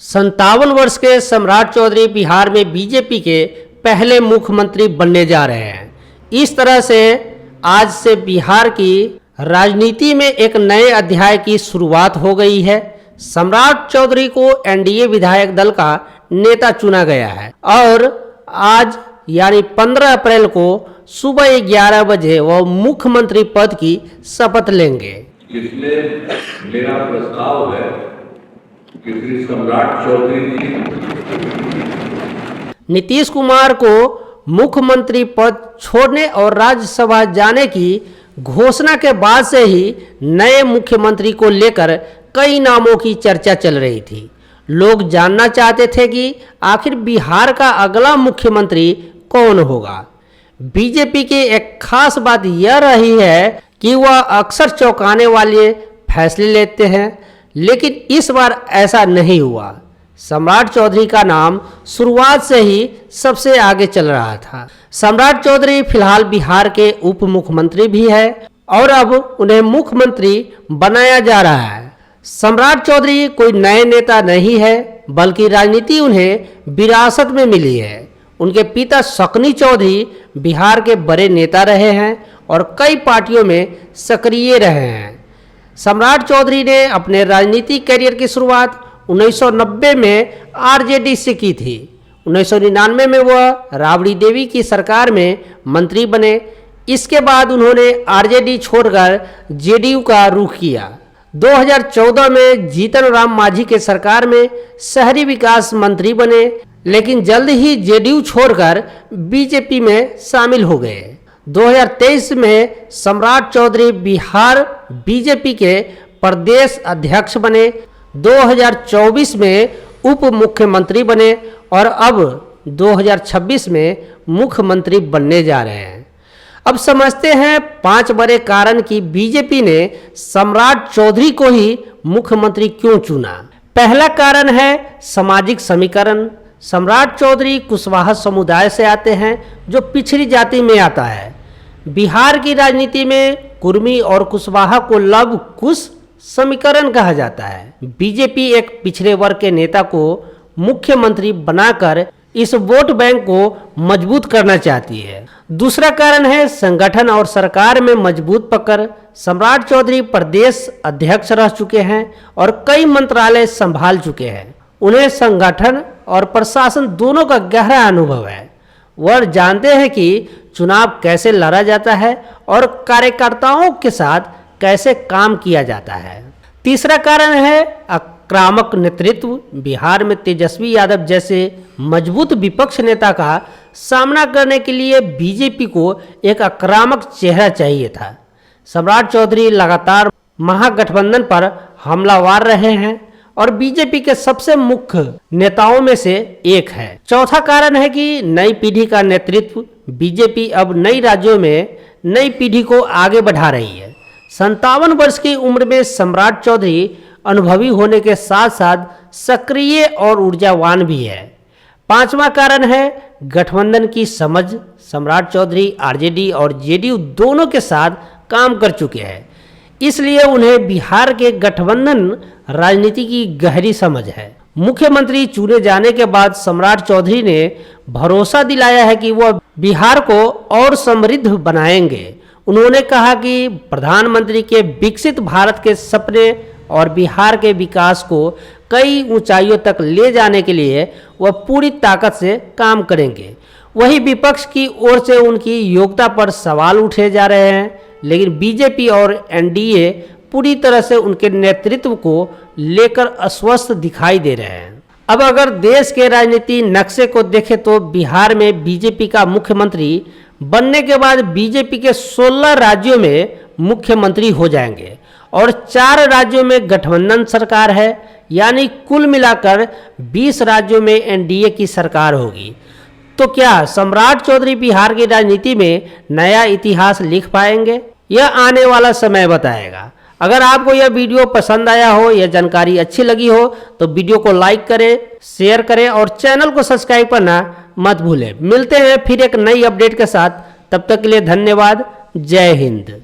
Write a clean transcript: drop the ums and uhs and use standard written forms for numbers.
57 वर्ष के सम्राट चौधरी बिहार में बीजेपी के पहले मुख्यमंत्री बनने जा रहे हैं। इस तरह से आज से बिहार की राजनीति में एक नए अध्याय की शुरुआत हो गई है। सम्राट चौधरी को एनडीए विधायक दल का नेता चुना गया है और आज यानी 15 अप्रैल को सुबह 11 बजे वह मुख्यमंत्री पद की शपथ लेंगे। इसलिए मेरा प्रस्ताव है कि श्री सम्राट चौधरी जी नीतीश कुमार को मुख्यमंत्री पद छोड़ने और राज्यसभा जाने की घोषणा के बाद से ही नए मुख्यमंत्री को लेकर कई नामों की चर्चा चल रही थी। लोग जानना चाहते थे कि आखिर बिहार का अगला मुख्यमंत्री कौन होगा। बीजेपी की एक खास बात यह रही है कि वह अक्सर चौंकाने वाले फैसले लेते हैं, लेकिन इस बार ऐसा नहीं हुआ। सम्राट चौधरी का नाम शुरुआत से ही सबसे आगे चल रहा था। सम्राट चौधरी फिलहाल बिहार के उप मुख्यमंत्री भी है और अब उन्हें मुख्यमंत्री बनाया जा रहा है। सम्राट चौधरी कोई नए नेता नहीं है, बल्कि राजनीति उन्हें विरासत में मिली है। उनके पिता शकनी चौधरी बिहार के बड़े नेता रहे हैं और कई पार्टियों में सक्रिय रहे हैं। सम्राट चौधरी ने अपने राजनीतिक करियर की शुरुआत 1990 में आरजेडी से की थी। 1999 में वह राबड़ी देवी की सरकार में मंत्री बने। इसके बाद उन्होंने आरजेडी छोड़कर जेडीयू का रुख किया। 2014 में जीतन राम मांझी के सरकार में शहरी विकास मंत्री बने, लेकिन जल्द ही जेडीयू छोड़कर बीजेपी में शामिल हो गए। 2023 में सम्राट चौधरी बिहार बीजेपी के प्रदेश अध्यक्ष बने। 2024 में उप मुख्यमंत्री बने और अब 2026 में मुख्यमंत्री बनने जा रहे हैं। अब समझते हैं 5 बड़े कारण कि बीजेपी ने सम्राट चौधरी को ही मुख्यमंत्री क्यों चुना। पहला कारण है सामाजिक समीकरण। सम्राट चौधरी कुशवाहा समुदाय से आते हैं, जो पिछड़ी जाति में आता है। बिहार की राजनीति में कुर्मी और कुशवाहा को लव कुश समीकरण कहा जाता है। बीजेपी एक पिछड़े वर्ग के नेता को मुख्यमंत्री बनाकर इस वोट बैंक को मजबूत करना चाहती है। दूसरा कारण है संगठन और सरकार में मजबूत पकड़। सम्राट चौधरी प्रदेश अध्यक्ष रह चुके हैं और कई मंत्रालय संभाल चुके हैं। उन्हें संगठन और प्रशासन दोनों का गहरा अनुभव है। वह जानते हैं कि चुनाव कैसे लड़ा जाता है और कार्यकर्ताओं के साथ कैसे काम किया जाता है। तीसरा कारण है आक्रामक नेतृत्व। बिहार में तेजस्वी यादव जैसे मजबूत विपक्ष नेता का सामना करने के लिए बीजेपी को एक आक्रामक चेहरा चाहिए था। सम्राट चौधरी लगातार महागठबंधन पर हमलावर रहे हैं और बीजेपी के सबसे मुख्य नेताओं में से एक है। चौथा कारण है कि नई पीढ़ी का नेतृत्व। बीजेपी अब नई राज्यों में नई पीढ़ी को आगे बढ़ा रही है। 57 वर्ष की उम्र में सम्राट चौधरी अनुभवी होने के साथ साथ सक्रिय और ऊर्जावान भी है। पांचवा कारण है गठबंधन की समझ। सम्राट चौधरी आरजेडी और जेडीयू दोनों के साथ काम कर चुके हैं, इसलिए उन्हें बिहार के गठबंधन राजनीति की गहरी समझ है। मुख्यमंत्री चुने जाने के बाद सम्राट चौधरी ने भरोसा दिलाया है कि वह बिहार को और समृद्ध बनाएंगे। उन्होंने कहा कि प्रधानमंत्री के विकसित भारत के सपने और बिहार के विकास को कई ऊंचाइयों तक ले जाने के लिए वह पूरी ताकत से काम करेंगे। वहीं विपक्ष की ओर से उनकी योग्यता पर सवाल उठे जा रहे हैं, लेकिन बीजेपी और एनडीए पूरी तरह से उनके नेतृत्व को लेकर अस्वस्थ दिखाई दे रहे हैं। अब अगर देश के राजनीति नक्शे को देखें तो बिहार में बीजेपी का मुख्यमंत्री बनने के बाद बीजेपी के 16 राज्यों में मुख्यमंत्री हो जाएंगे और 4 राज्यों में गठबंधन सरकार है, यानी कुल मिलाकर 20 राज्यों में एनडीए की सरकार होगी। तो क्या सम्राट चौधरी बिहार की राजनीति में नया इतिहास लिख पाएंगे? यह आने वाला समय बताएगा। अगर आपको यह वीडियो पसंद आया हो, यह जानकारी अच्छी लगी हो तो वीडियो को लाइक करें, शेयर करें और चैनल को सब्सक्राइब करना मत भूलें। मिलते हैं फिर एक नई अपडेट के साथ। तब तक के लिए धन्यवाद। जय हिंद।